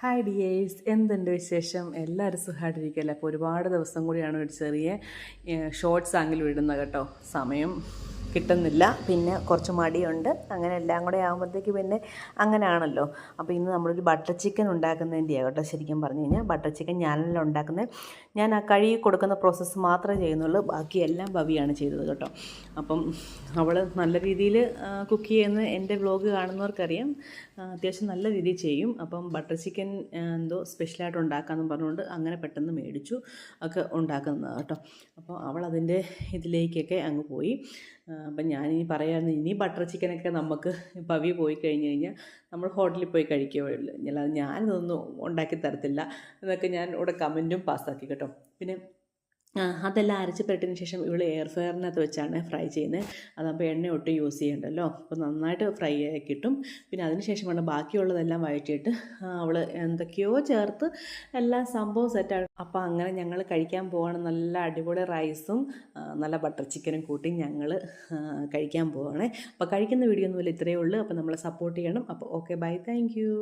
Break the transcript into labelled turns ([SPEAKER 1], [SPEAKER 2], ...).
[SPEAKER 1] Hi dears, എന്തുണ്ട് വിശേഷം? എല്ലാവരും സുഖമായിട്ടിരിക്കുകയല്ലേ? അപ്പോൾ ഒരുപാട് ദിവസം കൂടിയാണ് ഒരു ചെറിയ ഷോർട്സ് ആങ്കിലും ഇടുന്നത് കേട്ടോ. സമയം കിട്ടുന്നില്ല, പിന്നെ കുറച്ച് മടിയുണ്ട്, അങ്ങനെ എല്ലാം കൂടെ ആകുമ്പോഴത്തേക്ക് പിന്നെ അങ്ങനെയാണല്ലോ. അപ്പോൾ ഇന്ന് നമ്മളൊരു ബട്ടർ ചിക്കൻ ഉണ്ടാക്കുന്നതിൻ്റെയാണ് കേട്ടോ. ശരിക്കും പറഞ്ഞു കഴിഞ്ഞാൽ ബട്ടർ ചിക്കൻ ഞാനല്ല ഉണ്ടാക്കുന്നത്. ഞാൻ ആ കഴുകി കൊടുക്കുന്ന പ്രോസസ്സ് മാത്രമേ ചെയ്യുന്നുള്ളൂ, ബാക്കിയെല്ലാം ഭവിയാണ് ചെയ്തത് കേട്ടോ. അപ്പം അവൾ നല്ല രീതിയിൽ കുക്ക് ചെയ്യുന്ന എൻ്റെ വ്ലോഗ് കാണുന്നവർക്കറിയാം, അത്യാവശ്യം നല്ല രീതിയിൽ ചെയ്യും. അപ്പം ബട്ടർ ചിക്കൻ എന്തോ സ്പെഷ്യലായിട്ട് ഉണ്ടാക്കാമെന്ന് പറഞ്ഞുകൊണ്ട് അങ്ങനെ പെട്ടെന്ന് മേടിച്ചു ഒക്കെ ഉണ്ടാക്കുന്നത് കേട്ടോ. അപ്പോൾ അവൾ അതിൻ്റെ ഇതിലേക്കൊക്കെ അങ്ങ് പോയി. അപ്പം ഞാനിനി പറയാമായിരുന്നു, ഇനി ബട്ടർ ചിക്കനൊക്കെ നമുക്ക് പവി പോയി കഴിഞ്ഞ് കഴിഞ്ഞാൽ നമ്മൾ ഹോട്ടലിൽ പോയി കഴിക്കുകയുള്ളൂ, അല്ലാതെ ഞാനിതൊന്നും ഉണ്ടാക്കി തരത്തില്ല എന്നൊക്കെ ഞാൻ ഇവിടെ കമൻറ്റും പാസ്സാക്കി കേട്ടോ. പിന്നെ അതെല്ലാം അരച്ച് പുരട്ടിയതിന് ശേഷം ഇവൾ എയർ ഫ്രയറിനകത്ത് വെച്ചാണ് ഫ്രൈ ചെയ്യുന്നത്. അതാകുമ്പോൾ എണ്ണ ഒട്ടും യൂസ് ചെയ്യണ്ടല്ലോ, അപ്പോൾ നന്നായിട്ട് ഫ്രൈ ആയി കിട്ടും. പിന്നെ അതിന് ശേഷമാണ് ബാക്കിയുള്ളതെല്ലാം വഴറ്റിയിട്ട് അവൾ എന്തൊക്കെയോ ചേർത്ത് എല്ലാ സംഭവം സെറ്റാണ്. അപ്പോൾ അങ്ങനെ ഞങ്ങൾ കഴിക്കാൻ പോവാണ്. നല്ല അടിപൊളി റൈസും നല്ല ബട്ടർ ചിക്കനും കൂട്ടി ഞങ്ങൾ കഴിക്കാൻ പോവുകയാണ്. അപ്പോൾ കഴിക്കുന്ന വീഡിയോ ഒന്നുമില്ല, ഇത്രയേ ഉള്ളൂ. അപ്പോൾ നമ്മളെ സപ്പോർട്ട് ചെയ്യണം. അപ്പോൾ ഓക്കെ, ബൈ, താങ്ക് യു.